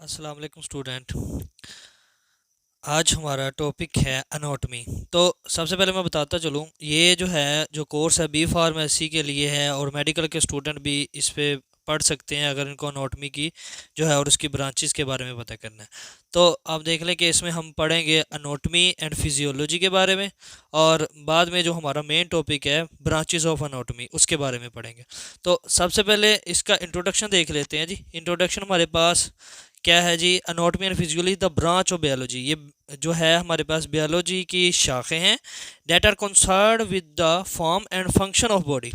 अस्सलाम वालेकुम स्टूडेंट। आज हमारा टॉपिक है अनोटमी। तो सबसे पहले मैं बताता चलूँ, ये जो है जो कोर्स है बी फार्मेसी के लिए है और मेडिकल के स्टूडेंट भी इस पे पढ़ सकते हैं अगर इनको अनोटमी की जो है और उसकी ब्रांचेस के बारे में पता करना है। तो आप देख लें कि इसमें हम पढ़ेंगे अनोटमी एंड फिजियोलॉजी के बारे में, और बाद में जो हमारा मेन टॉपिक है ब्रांचेस ऑफ अनोटमी उसके बारे में पढ़ेंगे। तो सबसे पहले इसका इंट्रोडक्शन देख लेते हैं जी। इंट्रोडक्शन हमारे पास क्या है जी? Anatomy and physiology the branch of biology. ये जो है हमारे पास बायोलॉजी की शाखें हैं that are concern with the form and function of body.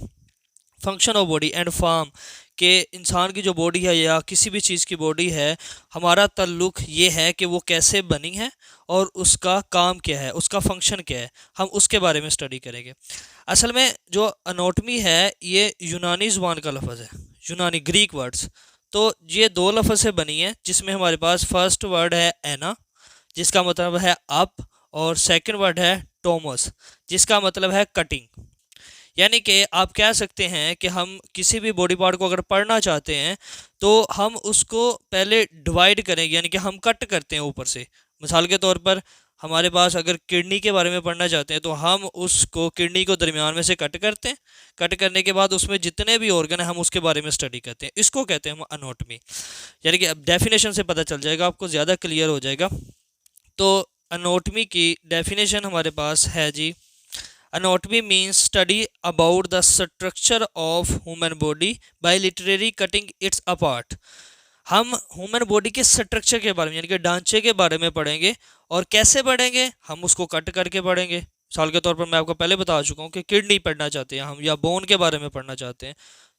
Function of body and form के इंसान की जो बॉडी है या किसी भी चीज़ की बॉडी है, हमारा ताल्लुक ये है कि वो कैसे बनी है और उसका काम क्या है, उसका फंक्शन क्या है, हम उसके बारे में स्टडी करेंगे। असल में जो अनोटमी है ये यूनानी ज़ुबान का लफ्ज़ है, यूनानी ग्रीक वर्ड्स। तो ये दो लफ्ज़ से बनी है जिसमें हमारे पास फर्स्ट वर्ड है एना जिसका मतलब है अप, और सेकंड वर्ड है टोमस जिसका मतलब है कटिंग। यानी कि आप कह सकते हैं कि हम किसी भी बॉडी पार्ट को अगर पढ़ना चाहते हैं तो हम उसको पहले डिवाइड करेंगे, यानी कि हम कट करते हैं ऊपर से। मिसाल के तौर पर हमारे पास अगर किडनी के बारे में पढ़ना चाहते हैं तो हम उसको किडनी को दरमियान में से कट करते हैं। कट करने के बाद उसमें जितने भी ऑर्गन है हम उसके बारे में स्टडी करते हैं। इसको कहते हैं हम अनोटमी। यानी कि अब डेफिनेशन से पता चल जाएगा, आपको ज़्यादा क्लियर हो जाएगा। तो अनोटमी की डेफिनेशन हमारे पास है जी। Anatomy means study about the structure of human body by literally cutting its apart। हम ह्यूमन बॉडी के स्ट्रक्चर के बारे में यानी कि ढांचे के बारे में पढ़ेंगे। और कैसे पढ़ेंगे? हम उसको कट करके पढ़ेंगे। मिसाल के तौर पर मैं आपको पहले बता चुका हूँ कि किडनी पढ़ना चाहते हैं हम या बोन के बारे में पढ़ना चाहते हैं,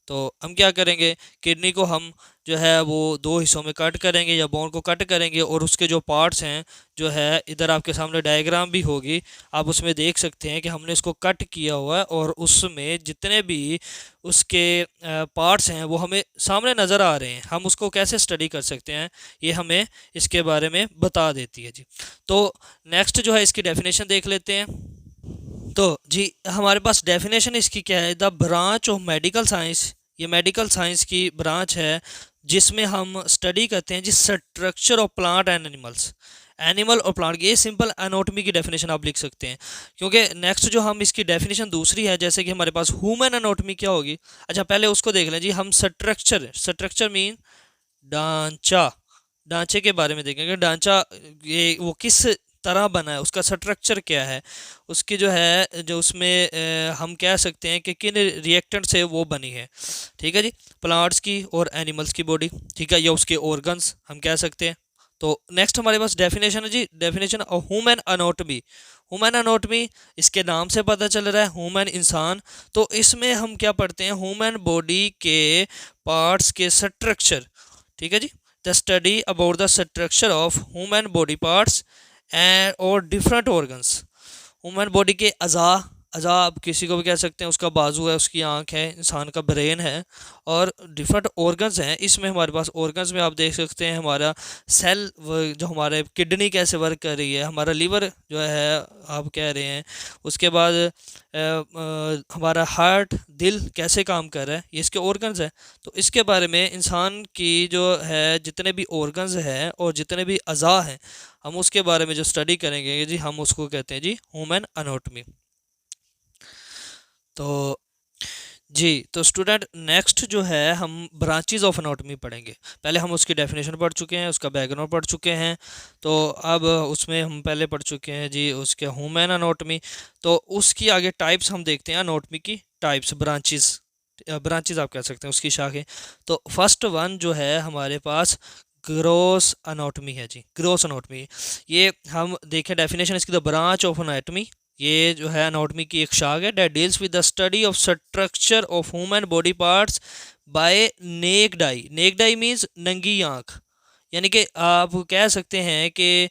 तो हम क्या करेंगे? किडनी को हम जो है वो दो हिस्सों में कट करेंगे या बोन को कट करेंगे, और उसके जो पार्ट्स हैं जो है, इधर आपके सामने डायग्राम भी होगी, आप उसमें देख सकते हैं कि हमने इसको कट किया हुआ है और उसमें जितने भी उसके पार्ट्स हैं वो हमें सामने नज़र आ रहे हैं। हम उसको कैसे स्टडी कर सकते हैं ये हमें इसके बारे में बता देती है जी। तो नेक्स्ट जो है इसकी डेफिनेशन देख लेते हैं। तो जी हमारे पास डेफिनेशन इसकी क्या है? The branch of medical science. ये मेडिकल साइंस की ब्रांच है जिसमें हम स्टडी करते हैं जिस structure of plant and animals. Animal और प्लांट की ये सिंपल एनाटॉमी की डेफिनेशन आप लिख सकते हैं, क्योंकि नेक्स्ट जो हम इसकी डेफिनेशन दूसरी है, जैसे कि हमारे पास ह्यूमन एनाटॉमी क्या होगी। अच्छा पहले उसको देख लें जी। हम स्ट्रक्चर, स्ट्रक्चर मीन ढांचा, ढांचे के बारे में देखेंगे। ढांचा ये वो किस तरह बना है, उसका स्ट्रक्चर क्या है, उसकी जो है जो उसमें हम कह सकते हैं कि किन रिएक्टेंट से वो बनी है। ठीक है जी। प्लांट्स की और एनिमल्स की बॉडी, ठीक है, या उसके ऑर्गन्स हम कह सकते हैं। तो नेक्स्ट हमारे पास डेफिनेशन है जी, definition of human anatomy. Human anatomy इसके नाम से पता चल रहा है, ह्यूमन इंसान। तो इसमें हम क्या पढ़ते हैं? ह्यूमन बॉडी के पार्ट्स के स्ट्रक्चर। ठीक है जी। The study about the structure of human body parts and और डिफरेंट ऑर्गन्स। ह्यूमन बॉडी के अज़ा, अज़ा आप किसी को भी कह सकते हैं, उसका बाजू है, उसकी आंख है, इंसान का ब्रेन है, और डिफरेंट ऑर्गन्स हैं। इसमें हमारे पास ऑर्गन्स में आप देख सकते हैं हमारा सेल, जो हमारे किडनी कैसे वर्क कर रही है, हमारा लीवर जो है आप कह रहे हैं, उसके बाद हमारा हार्ट, दिल कैसे काम कर रहा है, ये इसके ऑर्गन्स हैं। तो इसके बारे में इंसान की जो है जितने भी ऑर्गन्स हैं और जितने भी अज़ा हैं हम उसके बारे में जो स्टडी करेंगे जी, हम उसको कहते हैं जी ह्यूमन अनोटमी। तो जी तो स्टूडेंट नेक्स्ट जो है हम ब्रांचेस ऑफ अनोटमी पढ़ेंगे। पहले हम उसकी डेफिनेशन पढ़ चुके हैं, उसका बैकग्राउंड पढ़ चुके हैं। तो अब उसमें हम पहले पढ़ चुके हैं जी उसके ह्यूमन अनोटमी। तो उसकी आगे टाइप्स हम देखते हैं, अनोटमी की टाइप्स, ब्रांचेस, ब्रांचेस आप कह सकते हैं उसकी शाखें। तो फर्स्ट वन जो है हमारे पास ग्रोस अनोटमी है जी। ग्रोस अनोटमी, ये हम देखें डेफिनेशन इसकी, द ब्रांच ऑफ अनाटमी। ये जो है अनाटमी की एक शाख है date deals with the study of structure of human body parts bye necked I. Necked I means नंगी आँख। यानी कि आप कह सकते हैं कि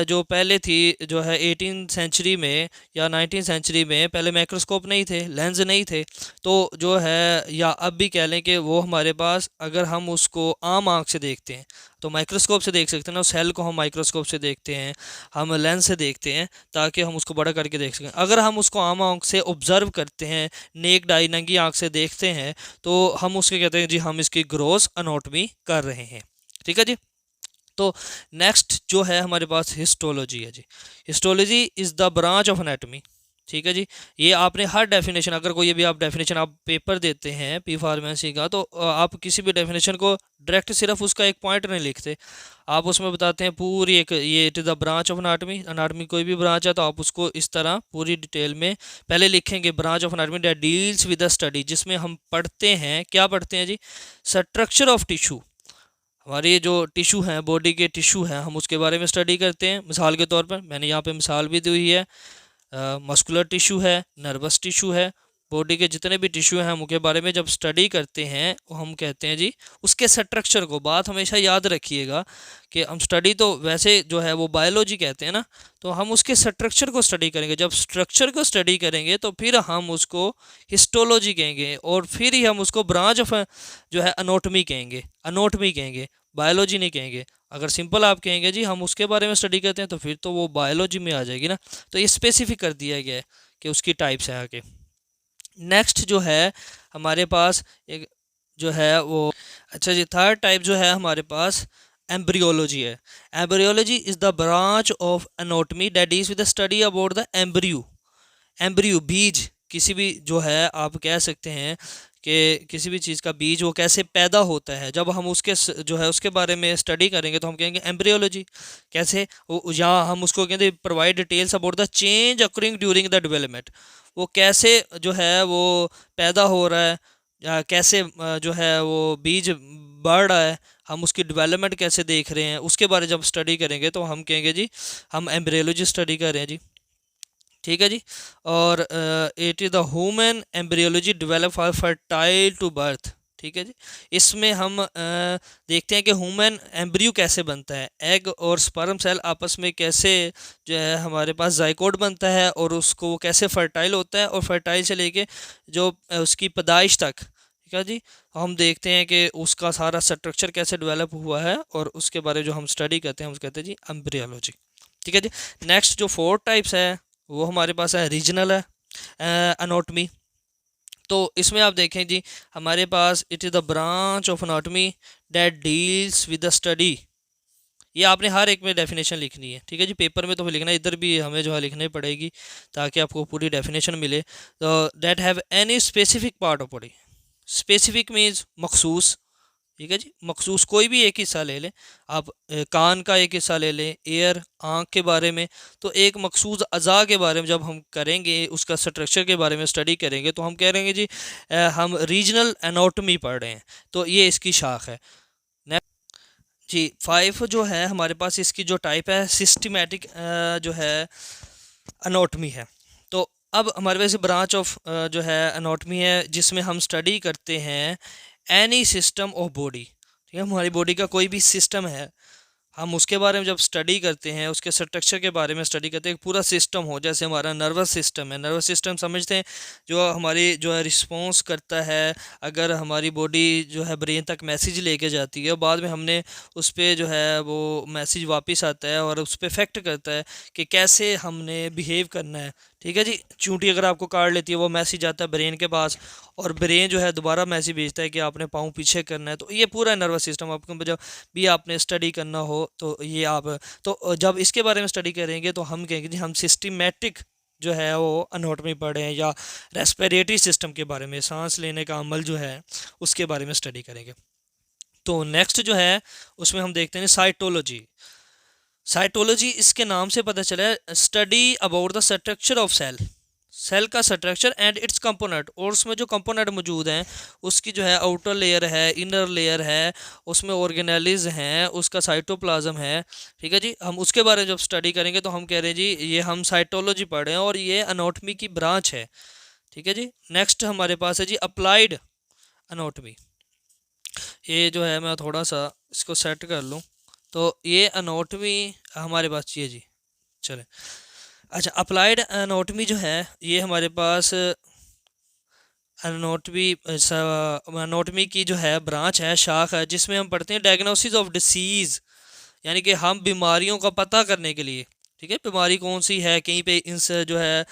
जो पहले थी जो है 18 सेंचुरी में या 19 सेंचुरी में, पहले माइक्रोस्कोप नहीं थे, लेंस नहीं थे। तो जो है, या अब भी कह लें कि वो हमारे पास, अगर हम उसको आम आँख से देखते हैं तो माइक्रोस्कोप से देख सकते हैं ना, उस सेल को हम माइक्रोस्कोप से देखते हैं, हम लेंस से देखते हैं ताकि हम उसको बड़ा करके देख सकें। अगर हम उसको आम आँख से ऑब्जर्व करते हैं, नेक्ड आई नंगी आँख से देखते हैं, तो हम उसके कहते हैं जी हम इसकी ग्रोस अनोटमी कर रहे हैं। ठीक है जी। तो नेक्स्ट जो है हमारे पास हिस्टोलॉजी है जी। Histology is the branch of anatomy. ठीक है जी। ये आपने हर डेफिनेशन, अगर कोई भी आप डेफिनेशन आप पेपर देते हैं पी फार्मेसी का, तो आप किसी भी डेफिनेशन को डायरेक्ट सिर्फ उसका एक पॉइंट नहीं लिखते, आप उसमें बताते हैं पूरी एक, ये it is the branch of anatomy. Anatomy कोई भी ब्रांच है तो आप उसको इस तरह पूरी डिटेल में पहले लिखेंगे, branch of anatomy that deals with the study, जिसमें हम पढ़ते हैं, क्या पढ़ते हैं जी, स्ट्रक्चर ऑफ टिश्यू। हमारी जो टिश्यू हैं, बॉडी के टिश्यू हैं, हम उसके बारे में स्टडी करते हैं। मिसाल के तौर पर मैंने यहाँ पे मिसाल भी दी हुई है, मस्कुलर टिश्यू है, नर्वस टिश्यू है, बॉडी के जितने भी टिश्यू हैं हम उनके बारे में जब स्टडी करते हैं हम कहते हैं जी उसके स्ट्रक्चर को। बात हमेशा याद रखिएगा कि हम स्टडी तो वैसे जो है वो बायोलॉजी कहते हैं ना, तो हम उसके स्ट्रक्चर को स्टडी करेंगे। जब स्ट्रक्चर को स्टडी करेंगे तो फिर हम उसको हिस्टोलॉजी कहेंगे, और फिर ही हम उसको ब्रांच ऑफ जो है अनोटमी कहेंगे, अनोटमी कहेंगे, बायोलॉजी नहीं कहेंगे। अगर सिंपल आप कहेंगे जी हम उसके बारे में स्टडी करते हैं तो फिर तो वो बायोलॉजी में आ जाएगी ना। तो ये स्पेसिफिक कर दिया गया है कि उसकी टाइप्स हैं आगे। नेक्स्ट जो है हमारे पास एक जो है वो, अच्छा जी, थर्ड टाइप जो है हमारे पास एम्ब्रियोलॉजी है। Embryology is the branch of anatomy that deals with the study about the embryo. Embryo बीज, किसी भी जो है आप कह सकते हैं कि किसी भी चीज़ का बीज वो कैसे पैदा होता है, जब हम उसके जो है उसके बारे में स्टडी करेंगे तो हम कहेंगे एम्ब्रियोलॉजी। कैसे यहाँ हम उसको कहते हैं provide details about the change occurring during the development. वो कैसे जो है वो पैदा हो रहा है, या कैसे जो है वो बीज बढ़ रहा है, हम उसकी डेवलपमेंट कैसे देख रहे हैं, उसके बारे में जब स्टडी करेंगे तो हम कहेंगे जी हम एम्ब्रियोलॉजी स्टडी कर रहे हैं जी। ठीक है जी। और it is the human embryology develop for fertile to birth. ठीक है जी। इसमें हम देखते हैं कि ह्यूमन एम्ब्रियो कैसे बनता है, एग और स्पर्म सेल आपस में कैसे जो है हमारे पास जाइकोट बनता है, और उसको वो कैसे फर्टाइल होता है, और फर्टाइल से लेके जो उसकी पैदाइश तक। ठीक है जी। हम देखते हैं कि उसका सारा स्ट्रक्चर कैसे डेवलप हुआ है, और उसके बारे में जो हम स्टडी करते हैं हम कहते हैं जी एम्ब्रियोलॉजी। ठीक है जी। नेक्स्ट जो फोर्थ टाइप्स है वो हमारे पास है रीजनल है अनोटमी। तो इसमें आप देखें जी हमारे पास it is the branch of anatomy that deals with the study. ये आपने हर एक में डेफिनेशन लिखनी है। ठीक है जी। पेपर में तो लिखना है, इधर भी हमें जो है लिखनी पड़ेगी ताकि आपको पूरी डेफिनेशन मिले। तो that have any specific part of body. Specific means मखसूस। ठीक है जी। मखसूस कोई भी एक हिस्सा ले लें आप, कान का एक हिस्सा ले लें, एयर, आँख के बारे में। तो एक मखसूस अज़ा के बारे में जब हम करेंगे, उसका स्ट्रक्चर के बारे में स्टडी करेंगे, तो हम कह रहे हैं जी हम रीजनल एनाटॉमी पढ़ रहे हैं। तो ये इसकी शाख है। नेक्स्ट जी 5 जो है हमारे पास इसकी जो टाइप है सिस्टमेटिक जो है एनाटॉमी है। तो अब हमारे पास ब्रांच ऑफ जो है एनाटॉमी है जिसमें हम स्टडी करते हैं एनी सिस्टम ऑफ बॉडी। ठीक है। हमारी बॉडी का कोई भी सिस्टम है, हम उसके बारे में जब स्टडी करते हैं, उसके स्ट्रक्चर के बारे में स्टडी करते हैं, एक पूरा सिस्टम हो। जैसे हमारा नर्वस सिस्टम है, नर्वस सिस्टम समझते हैं जो हमारी जो है रिस्पॉन्स करता है अगर हमारी बॉडी जो है ब्रेन तक मैसेज लेके जाती है, बाद में हमने उस पर जो है वो मैसेज वापस आता है और उस पर इफेक्ट करता है कि कैसे हमने बिहेव करना है। ठीक है जी। चूंटी अगर आपको काट लेती है वो मैसेज आता है ब्रेन के पास, और ब्रेन जो है दोबारा मैसेज भेजता है कि आपने पाँव पीछे करना है। तो ये पूरा नर्वस सिस्टम आपको जब भी आपने स्टडी करना हो तो ये आप, तो जब इसके बारे में स्टडी करेंगे तो हम कहेंगे जी हम सिस्टमेटिक जो है वो एनाटॉमी पढ़े हैं, या रेस्पिरेटरी सिस्टम के बारे में, सांस लेने का अमल जो है उसके बारे में स्टडी करेंगे। तो नेक्स्ट जो है उसमें हम देखते हैं साइटोलॉजी। साइटोलॉजी इसके नाम से पता चला है study about the structure of cell, cell का स्ट्रक्चर एंड इट्स कंपोनेंट, और उसमें जो कंपोनेंट मौजूद हैं उसकी जो है आउटर लेयर है, इनर लेयर है, उसमें ऑर्गेनेलिज हैं, उसका साइटोप्लाज्म है। ठीक है जी। हम उसके बारे में जब स्टडी करेंगे तो हम कह रहे हैं जी ये हम साइटोलॉजी पढ़ रहे हैं और ये एनाटॉमी की ब्रांच है। ठीक है जी। नेक्स्ट हमारे पास है जी अप्लाइड एनाटॉमी। ये जो है मैं थोड़ा सा इसको सेट कर लूँ, तो ये एनाटॉमी हमारे पास चाहिए जी। चले, अच्छा, अप्लाइड एनाटॉमी जो है ये हमारे पास एनाटॉमी एनाटॉमी की जो है ब्रांच है, शाख है, जिसमें हम पढ़ते हैं डायग्नोसिस ऑफ डिसीज़, यानी कि हम बीमारियों का पता करने के लिए। ठीक है। बीमारी कौन सी है, कहीं पे इंस जो है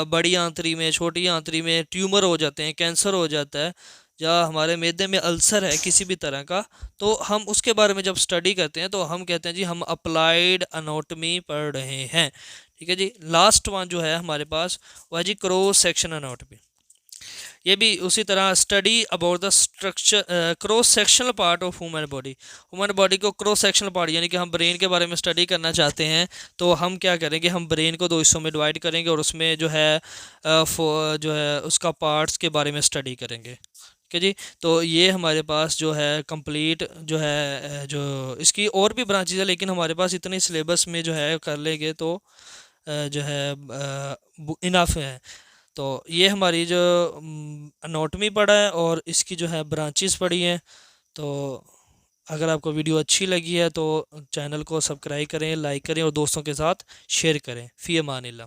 बड़ी आंतरी में, छोटी आंतरी में ट्यूमर हो जाते हैं, कैंसर हो जाता है, या हमारे मैदे में अल्सर है किसी भी तरह का, तो हम उसके बारे में जब स्टडी करते हैं तो हम कहते हैं जी हम अप्लाइड अनोटमी पढ़ रहे हैं। ठीक है जी। लास्ट वन जो है हमारे पास वह है जी क्रॉस सेक्शन अनोटमी। ये भी उसी तरह study about the structure cross sectional part of human body को क्रॉस सेक्शनल पार्ट यानी कि हम ब्रेन के बारे में स्टडी करना चाहते हैं तो हम क्या करेंगे, हम ब्रेन को दो हिस्सों में डिवाइड करेंगे और उसमें जो है जो है उसका पार्ट्स के बारे में स्टडी करेंगे। ठीक है जी। तो ये हमारे पास जो है कंप्लीट जो है जो इसकी और भी ब्रांचेज है, लेकिन हमारे पास इतने सिलेबस में जो है कर लेंगे तो जो है इनफ है। तो ये हमारी जो अनोटमी पढ़ा है और इसकी जो है ब्रांचेस पढ़ी हैं। तो अगर आपको वीडियो अच्छी लगी है तो चैनल को सब्सक्राइब करें, लाइक करें और दोस्तों के साथ शेयर करें। फ़ी अमानिल्लाह।